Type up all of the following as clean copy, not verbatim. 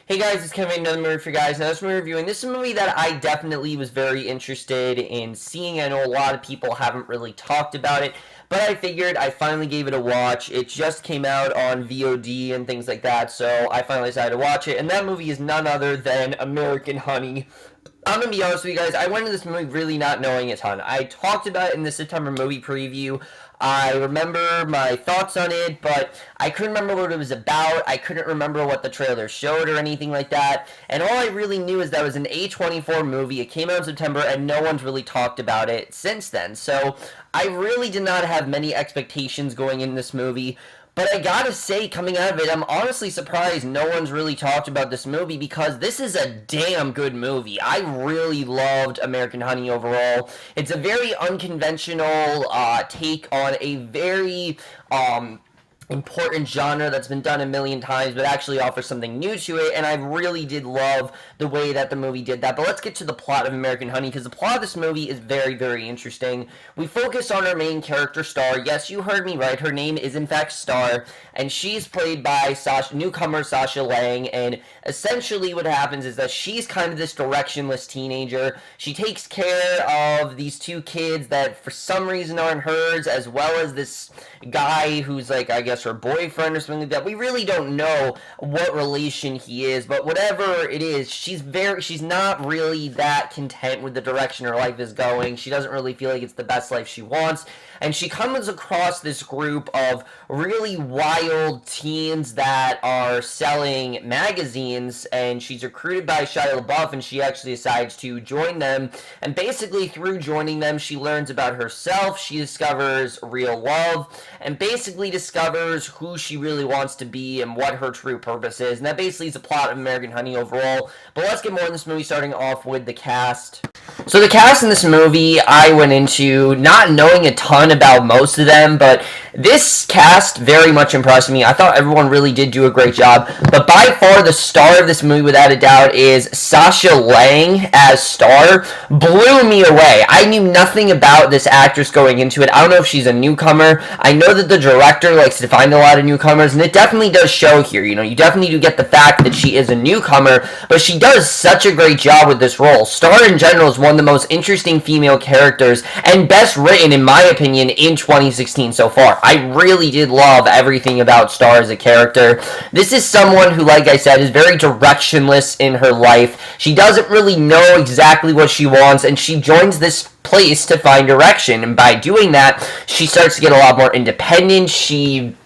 Hey guys, it's Kevin, another movie for you guys. Now this movie reviewing, this is a movie that I definitely was very interested in seeing. I know a lot of people haven't really talked about it, but I figured I finally gave it a watch. It just came out on VOD and things like that, so I finally decided to watch it. And that movie is none other than American Honey. I'm gonna be honest with you guys. I went into this movie really not knowing a ton. I talked about it in the September movie preview. I remember my thoughts on it, but I couldn't remember what it was about. I couldn't remember what the trailer showed or anything like that. And all I really knew is that it was an A24 movie. It came out in September, and no one's really talked about it since then. So I really did not have many expectations going in this movie. But I gotta say, coming out of it, I'm honestly surprised no one's really talked about this movie because this is a damn good movie. I really loved American Honey overall. It's a very unconventional take on a very important genre that's been done a million times but actually offers something new to it, and I really did love the way that the movie did that. But let's get to the plot of American Honey, because the plot of this movie is very, very interesting. We focus on our main character, Star. Yes, you heard me right, her name is in fact Star, and she's played by newcomer Sasha Lang. And essentially what happens is that she's kind of this directionless teenager. She takes care of these two kids that for some reason aren't hers, as well as this guy who's like, I guess, her boyfriend or something like that. We really don't know what relation he is, but whatever it is, she's not really that content with the direction her life is going. She doesn't really feel like it's the best life she wants, and she comes across this group of really wild teens that are selling magazines, and she's recruited by Shia LaBeouf, and she actually decides to join them. And basically through joining them, she learns about herself, she discovers real love, and basically discovers who she really wants to be and what her true purpose is. And that basically is the plot of American Honey overall. But let's get more in this movie, starting off with the cast. So the cast in this movie, I went into not knowing a ton about most of them, but this cast very much impressed me. I thought everyone really did do a great job, but by far the star of this movie, without a doubt, is Sasha Lang as Star. Blew me away. I knew nothing about this actress going into it. I don't know if she's a newcomer. I know that the director likes to find a lot of newcomers, and it definitely does show here. You definitely do get the fact that she is a newcomer, but she does such a great job with this role. Star in general is one of the most interesting female characters and best written, in my opinion, in 2016 so far. I really did love everything about Star as a character. This is someone who, like I said, is very directionless in her life. She doesn't really know exactly what she wants, and she joins this place to find direction, and by doing that, she starts to get a lot more independent. She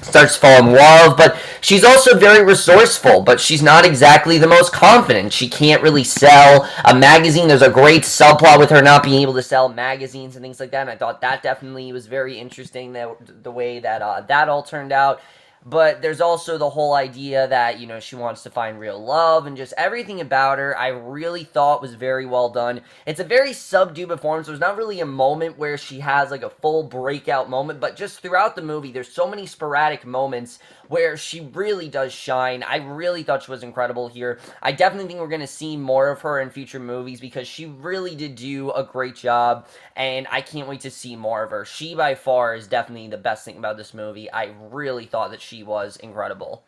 starts to fall in love, but she's also very resourceful, but she's not exactly the most confident. She can't really sell a magazine. There's a great subplot with her not being able to sell magazines and things like that, and I thought that definitely was very interesting, the way that that all turned out. But there's also the whole idea that, she wants to find real love, and just everything about her I really thought was very well done. It's a very subdued performance. There's not really a moment where she has like a full breakout moment, but just throughout the movie, there's so many sporadic moments where she really does shine. I really thought she was incredible here. I definitely think we're going to see more of her in future movies because she really did do a great job, and I can't wait to see more of her. She, by far, is definitely the best thing about this movie. I really thought that she was incredible.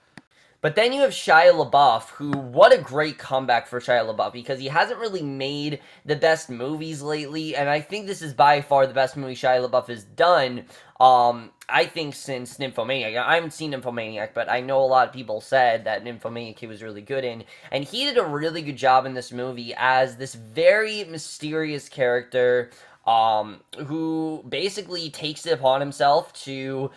But then you have Shia LaBeouf, who, what a great comeback for Shia LaBeouf, because he hasn't really made the best movies lately, and I think this is by far the best movie Shia LaBeouf has done, I think since Nymphomaniac. I haven't seen Nymphomaniac, but I know a lot of people said that Nymphomaniac he was really good in, and he did a really good job in this movie as this very mysterious character, who basically takes it upon himself to,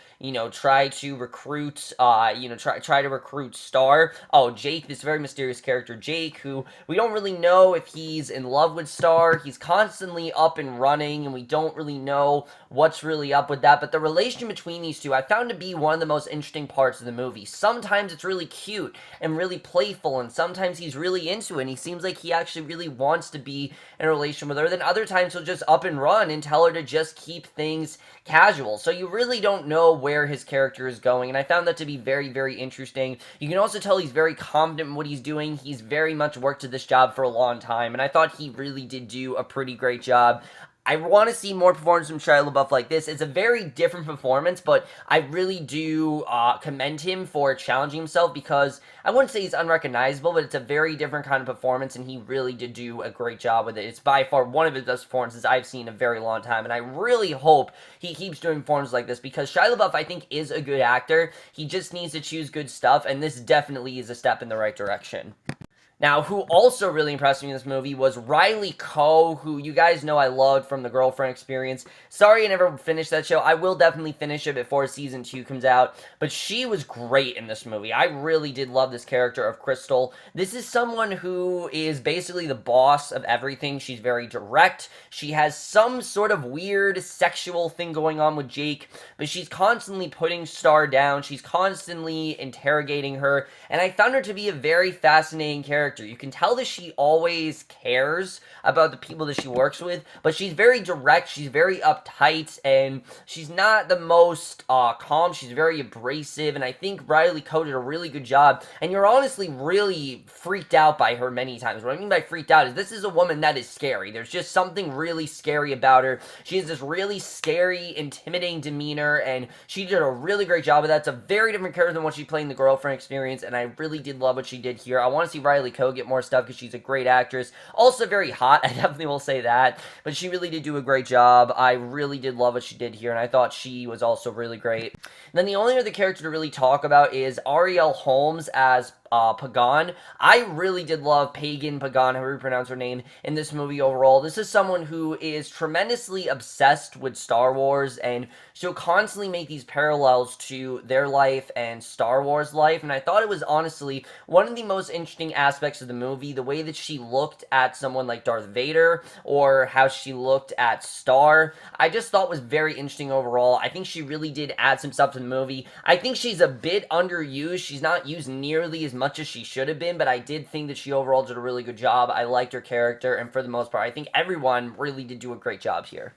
try to recruit, try to recruit Star. Oh, Jake, this very mysterious character, Jake, who we don't really know if he's in love with Star. He's constantly up and running, and we don't really know what's really up with that. But the relation between these two, I found to be one of the most interesting parts of the movie. Sometimes it's really cute and really playful, and sometimes he's really into it, and he seems like he actually really wants to be in a relation with her. Then other times he'll just up and run and tell her to just keep things casual. So you really don't know where his character is going, and I found that to be very, very interesting. You can also tell he's very confident in what he's doing. He's very much worked at this job for a long time, and I thought he really did do a pretty great job. I want to see more performance from Shia LaBeouf like this. It's a very different performance, but I really do commend him for challenging himself because I wouldn't say he's unrecognizable, but it's a very different kind of performance, and he really did do a great job with it. It's by far one of his best performances I've seen in a very long time, and I really hope he keeps doing performances like this because Shia LaBeouf, I think, is a good actor. He just needs to choose good stuff, and this definitely is a step in the right direction. Now, who also really impressed me in this movie was Riley Coe, who you guys know I loved from The Girlfriend Experience. Sorry I never finished that show. I will definitely finish it before season 2 comes out, but she was great in this movie. I really did love this character of Crystal. This is someone who is basically the boss of everything. She's very direct. She has some sort of weird sexual thing going on with Jake, but she's constantly putting Star down. She's constantly interrogating her, and I found her to be a very fascinating character. You can tell that she always cares about the people that she works with, but she's very direct, she's very uptight, and she's not the most calm. She's very abrasive, and I think Riley Coe did a really good job, and you're honestly really freaked out by her many times. What I mean by freaked out is this is a woman that is scary. There's just something really scary about her. She has this really scary, intimidating demeanor, and she did a really great job of that. It's a very different character than what she played in The Girlfriend Experience, and I really did love what she did here. I want to see Riley Coe get more stuff because she's a great actress. Also very hot, I definitely will say that, but she really did do a great job. I really did love what she did here, and I thought she was also really great. And then the only other character to really talk about is Arielle Holmes as Pagan. I really did love Pagan, Pagan, however you pronounce her name, in this movie overall. This is someone who is tremendously obsessed with Star Wars, and she'll constantly make these parallels to their life and Star Wars life, and I thought it was honestly one of the most interesting aspects of the movie, the way that she looked at someone like Darth Vader, or how she looked at Star. I just thought was very interesting overall. I think she really did add some stuff to the movie. I think she's a bit underused. She's not used nearly as much as she should have been, but I did think that she overall did a really good job. I liked her character, and for the most part, I think everyone really did do a great job here.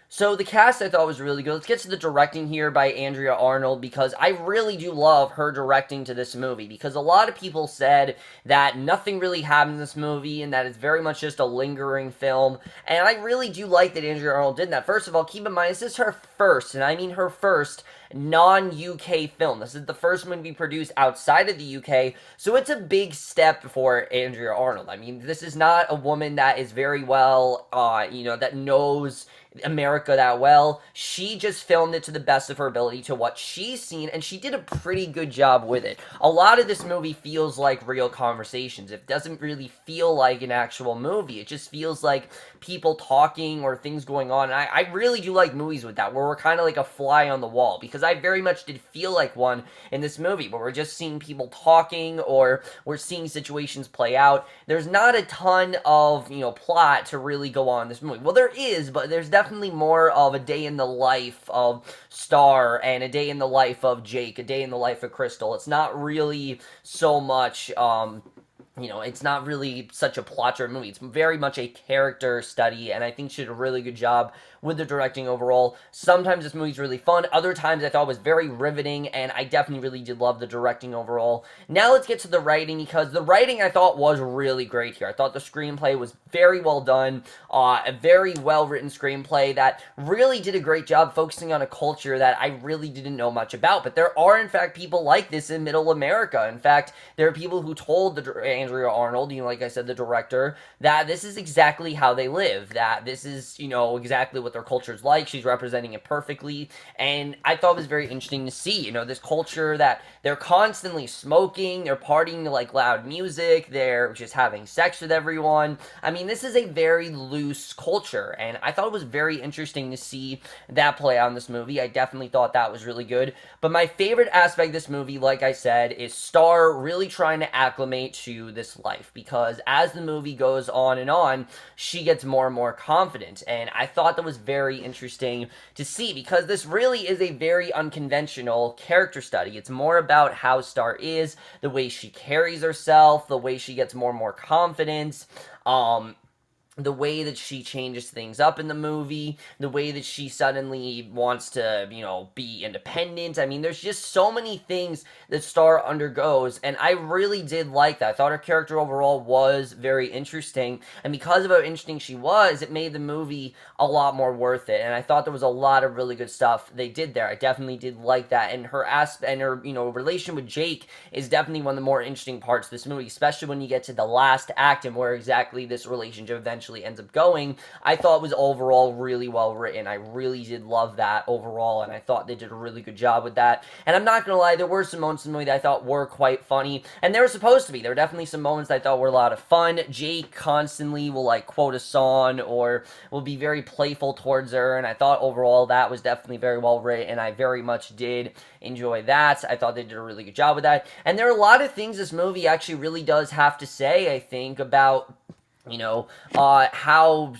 So the cast I thought was really good. Let's get to the directing here by Andrea Arnold, because I really do love her directing to this movie, because a lot of people said that nothing really happened in this movie and that it's very much just a lingering film, and I really do like that Andrea Arnold did that. First of all, keep in mind, this is her first, and I mean her first, non-UK film. This is the first movie produced outside of the UK, so it's a big step for Andrea Arnold. I mean, this is not a woman that is very well, that knows America that well. She just filmed it to the best of her ability to what she's seen, and she did a pretty good job with it. A lot of this movie feels like real conversations. It doesn't really feel like an actual movie. It just feels like people talking or things going on, and I really do like movies with that, where we're kind of like a fly on the wall, because I very much did feel like one in this movie, where we're just seeing people talking, or we're seeing situations play out. There's not a ton of, plot to really go on in this movie. Well, there is, but there's definitely more of a day in the life of Star, and a day in the life of Jake, a day in the life of Crystal. It's not really so much, it's not really such a plot-driven movie. It's very much a character study, and I think she did a really good job with the directing overall. Sometimes this movie's really fun. Other times I thought it was very riveting, and I definitely really did love the directing overall. Now let's get to the writing, because the writing I thought was really great here. I thought the screenplay was very well done, a very well-written screenplay that really did a great job focusing on a culture that I really didn't know much about. But there are, in fact, people like this in Middle America. In fact, there are people who told Andrea Arnold, like I said, the director, that this is exactly how they live, that this is, exactly what their culture's like. She's representing it perfectly, and I thought it was very interesting to see, this culture that they're constantly smoking, they're partying to like loud music, they're just having sex with everyone. I mean, this is a very loose culture, and I thought it was very interesting to see that play out in this movie. I definitely thought that was really good, but my favorite aspect of this movie, like I said, is Star really trying to acclimate to this life, because as the movie goes on, she gets more and more confident, and I thought that was very interesting to see, because this really is a very unconventional character study. It's more about how Star is, the way she carries herself, the way she gets more and more confidence, the way that she changes things up in the movie, the way that she suddenly wants to, be independent. I mean, there's just so many things that Star undergoes, and I really did like that. I thought her character overall was very interesting, and because of how interesting she was, it made the movie a lot more worth it. And I thought there was a lot of really good stuff they did there. I definitely did like that, and her relation with Jake is definitely one of the more interesting parts of this movie, especially when you get to the last act and where exactly this relationship eventually ends up going. I thought was overall really well written. I really did love that overall, and I thought they did a really good job with that. And I'm not gonna lie, there were some moments in the movie that I thought were quite funny, and they were supposed to be. There were definitely some moments that I thought were a lot of fun. Jake constantly will quote a song or will be very playful towards her, and I thought overall that was definitely very well written, and I very much did enjoy that. I thought they did a really good job with that. And there are a lot of things this movie actually really does have to say, I think, about how,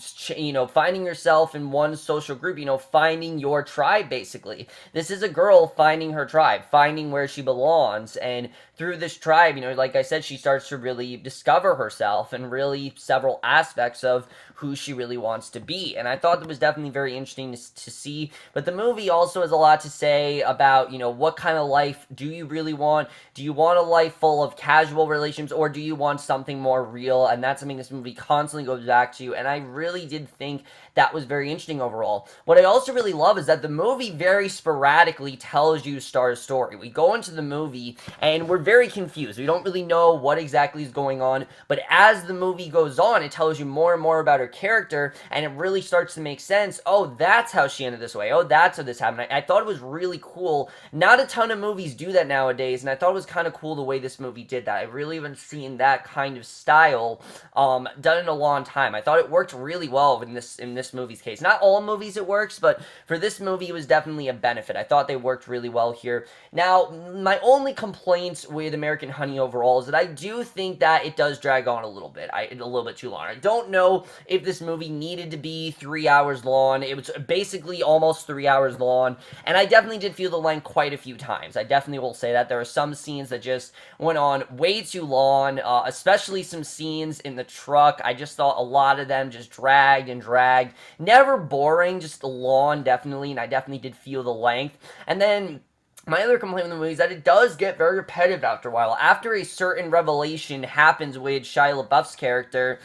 finding yourself in one social group, finding your tribe, basically. This is a girl finding her tribe, finding where she belongs, and through this tribe, like I said, she starts to really discover herself and really several aspects of who she really wants to be. And I thought that was definitely very interesting to see. But the movie also has a lot to say about, what kind of life do you really want? Do you want a life full of casual relationships, or do you want something more real? And that's something this movie constantly goes back to. And I really did think that was very interesting overall. What I also really love is that the movie very sporadically tells you Star's story. We go into the movie and we're very confused. We don't really know what exactly is going on, but as the movie goes on, it tells you more and more about her character, and it really starts to make sense. Oh, that's how she ended this way. Oh, that's how this happened. I thought it was really cool. Not a ton of movies do that nowadays, and I thought it was kind of cool the way this movie did that. I really haven't seen that kind of style done in a long time. I thought it worked really well in this movie's case. Not all movies it works, but for this movie, it was definitely a benefit. I thought they worked really well here. Now, my only complaints with American Honey overall is that I do think that it does drag on a little bit. A little bit too long. I don't know if this movie needed to be 3 hours long. It was basically almost 3 hours long, and I definitely did feel the length quite a few times. I definitely will say that. There are some scenes that just went on way too long, especially some scenes in the truck. I just thought a lot of them just dragged and dragged. Never boring, just long, definitely, and I definitely did feel the length. And then my other complaint with the movie is that it does get very repetitive after a while. After a certain revelation happens with Shia LaBeouf's character,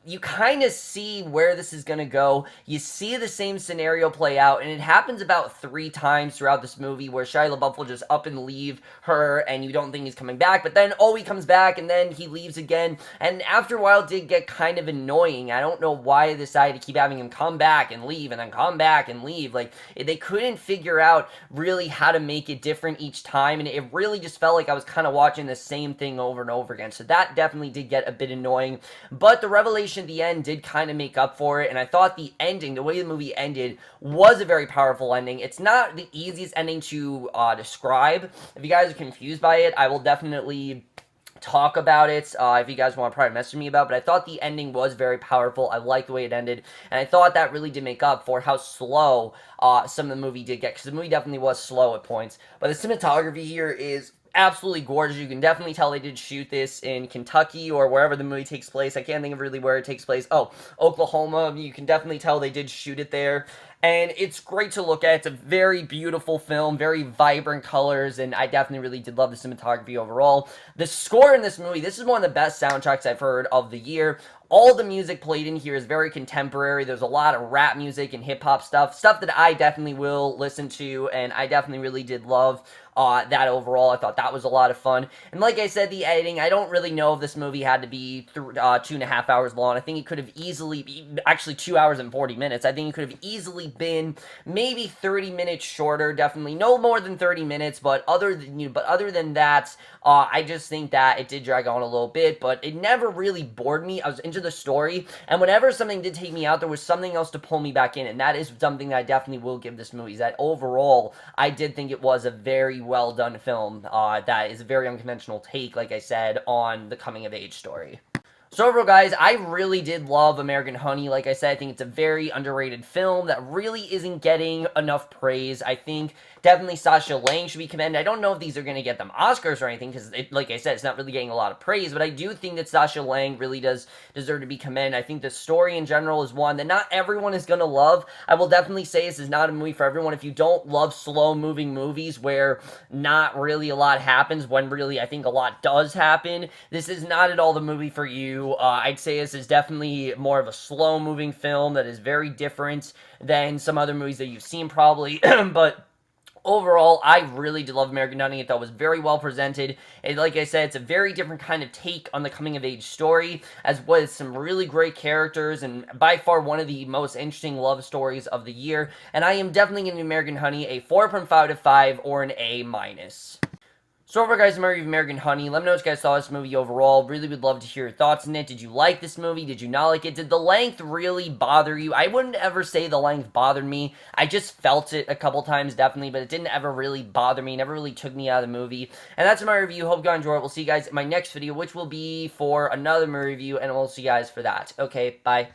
you kind of see where this is going to go. You see the same scenario play out, and it happens about 3 times throughout this movie where Shia LaBeouf will just up and leave her, and you don't think he's coming back, but then, he comes back, and then he leaves again, and after a while it did get kind of annoying. I don't know why they decided to keep having him come back and leave, and then come back and leave. They couldn't figure out really how to make it different each time, and it really just felt like I was kind of watching the same thing over and over again, so that definitely did get a bit annoying. But the revelation at the end did kind of make up for it, and I thought the ending, the way the movie ended, was a very powerful ending. It's not the easiest ending to describe. If you guys are confused by it, I will definitely talk about it if you guys want to probably message me about it, but I thought the ending was very powerful. I liked the way it ended, and I thought that really did make up for how slow some of the movie did get, because the movie definitely was slow at points. But the cinematography here is absolutely gorgeous. You can definitely tell they did shoot this in Kentucky or wherever the movie takes place. I can't think of really where it takes place. Oh, Oklahoma. You can definitely tell they did shoot it there. And it's great to look at. It's a very beautiful film, very vibrant colors, and I definitely really did love the cinematography overall. The score in this movie, this is one of the best soundtracks I've heard of the year. All the music played in here is very contemporary. There's a lot of rap music and hip-hop stuff that I definitely will listen to, and I definitely really did love that overall. I thought that was a lot of fun. And like I said, the editing, I don't really know if this movie had to be 2.5 hours long. I think it could have easily been, actually 2 hours and 40 minutes. I think it could have easily been maybe 30 minutes shorter, definitely. No more than 30 minutes, but other than that, I just think that it did drag on a little bit, but it never really bored me. I was into the story, and whenever something did take me out, there was something else to pull me back in, and that is something that I definitely will give this movie, is that overall, I did think it was a very well done film that is a very unconventional take, like I said, on the coming of age story. So overall, guys, I really did love American Honey. Like I said, I think it's a very underrated film that really isn't getting enough praise. I think definitely Sasha Lang should be commended. I don't know if these are going to get them Oscars or anything because, like I said, it's not really getting a lot of praise, but I do think that Sasha Lang really does deserve to be commended. I think the story in general is one that not everyone is going to love. I will definitely say this is not a movie for everyone. If you don't love slow-moving movies where not really a lot happens when really I think a lot does happen, this is not at all the movie for you. I'd say this is definitely more of a slow-moving film that is very different than some other movies that you've seen probably, but overall, I really did love American Honey. I thought it was very well presented. And like I said, it's a very different kind of take on the coming-of-age story, as well as some really great characters, and by far one of the most interesting love stories of the year. And I am definitely giving American Honey a 4.5 out of 5 or an A-. So overall, guys, my review of American Honey. Let me know what you guys thought of this movie overall. Really would love to hear your thoughts on it. Did you like this movie? Did you not like it? Did the length really bother you? I wouldn't ever say the length bothered me. I just felt it a couple times, definitely, but it didn't ever really bother me. It never really took me out of the movie. And that's my review. Hope you guys enjoy it. We'll see you guys in my next video, which will be for another movie review, and we'll see you guys for that. Okay, bye.